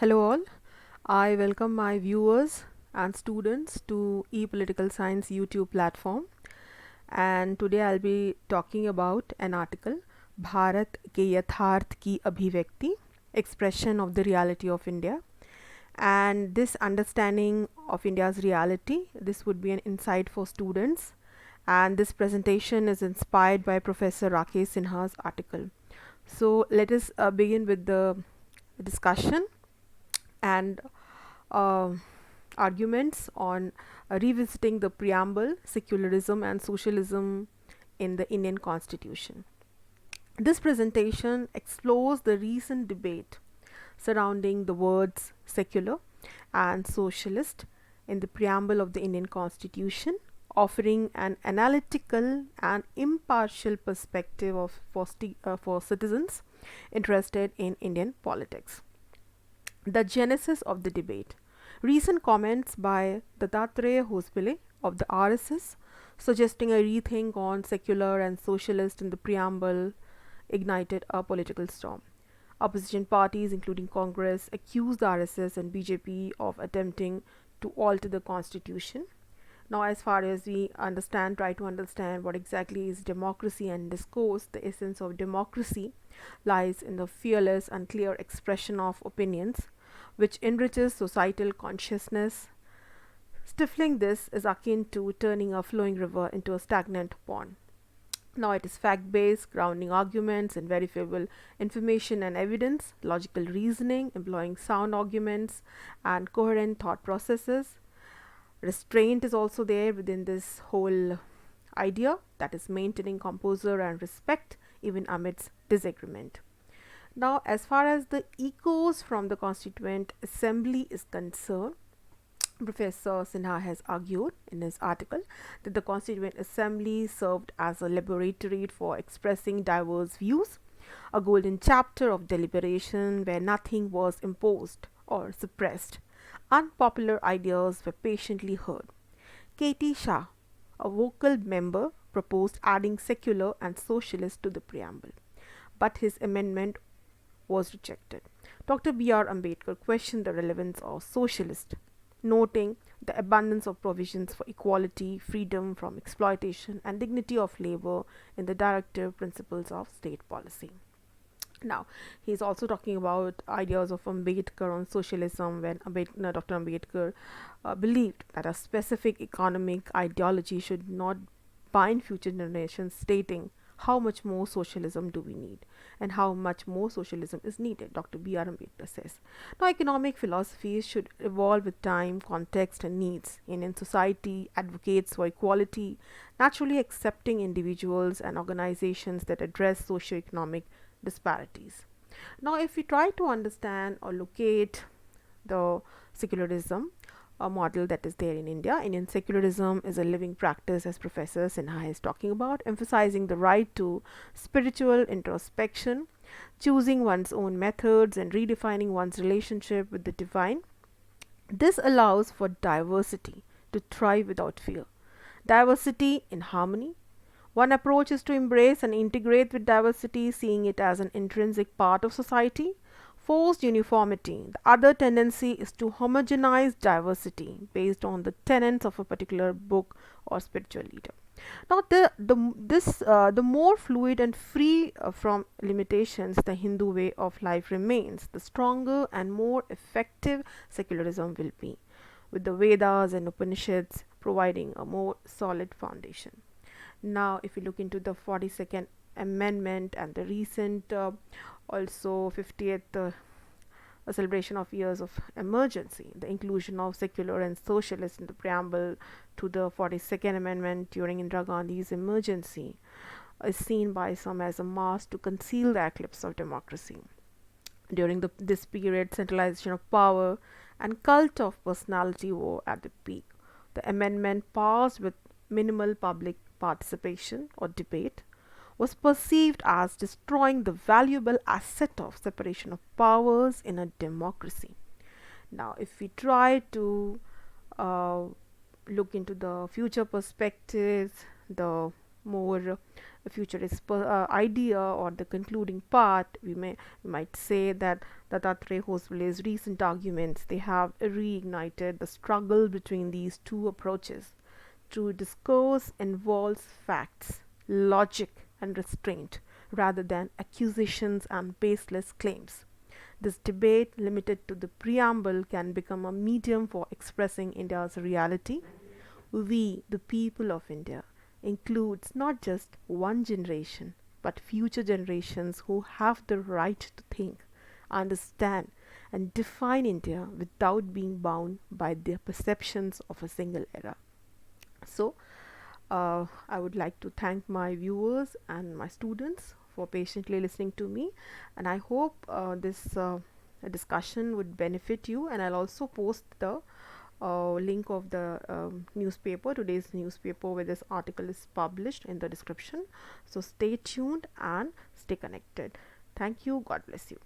Hello all, I welcome my viewers and students to ePolitical Science YouTube platform, and today I'll be talking about an article Bharat ke Yatharth ki Abhivyakti, expression of the reality of India. And this understanding of India's reality, this would be an insight for students, and this presentation is inspired by Professor Rakesh Sinha's article. So let us begin with the discussion and uh, arguments on revisiting the preamble, secularism, and socialism in the Indian Constitution. This presentation explores the recent debate surrounding the words secular and socialist in the preamble of the Indian Constitution, offering an analytical and impartial perspective for citizens interested in Indian politics. The genesis of the debate. Recent comments by Dattatreya Hospile of the RSS suggesting a rethink on secular and socialist in the preamble ignited a political storm. Opposition parties, including Congress, accused the RSS and BJP of attempting to alter the constitution. Now, as far as we try to understand what exactly is democracy and discourse, the essence of democracy lies in the fearless and clear expression of opinions, which enriches societal consciousness. Stifling this is akin to turning a flowing river into a stagnant pond. Now it is fact based, grounding arguments in verifiable information and evidence, logical reasoning, employing sound arguments and coherent thought processes. Restraint is also there within this whole idea, that is maintaining composure and respect even amidst disagreement. Now, as far as the echoes from the Constituent Assembly is concerned, Professor Sinha has argued in his article that the Constituent Assembly served as a laboratory for expressing diverse views, a golden chapter of deliberation where nothing was imposed or suppressed. Unpopular ideas were patiently heard. K.T. Shah, a vocal member, proposed adding secular and socialist to the preamble, but his amendment was rejected. Dr. B.R. Ambedkar questioned the relevance of socialist, noting the abundance of provisions for equality, freedom from exploitation, and dignity of labor in the directive principles of state policy. Now, he is also talking about ideas of Ambedkar on socialism when Dr. Ambedkar believed that a specific economic ideology should not bind future generations, stating how much more socialism do we need and how much more socialism is needed, Dr. B.R. Ambedkar says. Now, economic philosophies should evolve with time, context, and needs. Indian society advocates for equality, naturally accepting individuals and organizations that address socio-economic disparities. Now, if we try to understand or locate the secularism, a model that is there in India, Indian secularism is a living practice, as Professor Sinha is talking about, emphasizing the right to spiritual introspection, choosing one's own methods, and redefining one's relationship with the divine. This allows for diversity to thrive without fear. Diversity in harmony. One approach is to embrace and integrate with diversity, seeing it as an intrinsic part of society. Forced uniformity. The other tendency is to homogenize diversity based on the tenets of a particular book or spiritual leader. Now, the more fluid and free from limitations the Hindu way of life remains, the stronger and more effective secularism will be, with the Vedas and Upanishads providing a more solid foundation. Now, if we look into the 42nd Amendment and the recent also 50th a celebration of years of emergency, the inclusion of secular and socialist in the preamble to the 42nd Amendment during Indira Gandhi's emergency is seen by some as a mask to conceal the eclipse of democracy. During this period, centralization of power and cult of personality were at the peak. The amendment, passed with minimal public participation or debate, was perceived as destroying the valuable asset of separation of powers in a democracy. Now, if we try to look into the future perspectives, the more futurist idea or the concluding part, we might say that Dattatreya Hosale's recent arguments, they have reignited the struggle between these two approaches. True discourse involves facts, logic, and restraint rather than accusations and baseless claims. This debate, limited to the preamble, can become a medium for expressing India's reality. We, the people of India, includes not just one generation, but future generations who have the right to think, understand, and define India without being bound by their perceptions of a single era. So, I would like to thank my viewers and my students for patiently listening to me, and I hope this discussion would benefit you. And I'll also post the link of the newspaper, today's newspaper, where this article is published, in the description. So stay tuned and stay connected. Thank you. God bless you.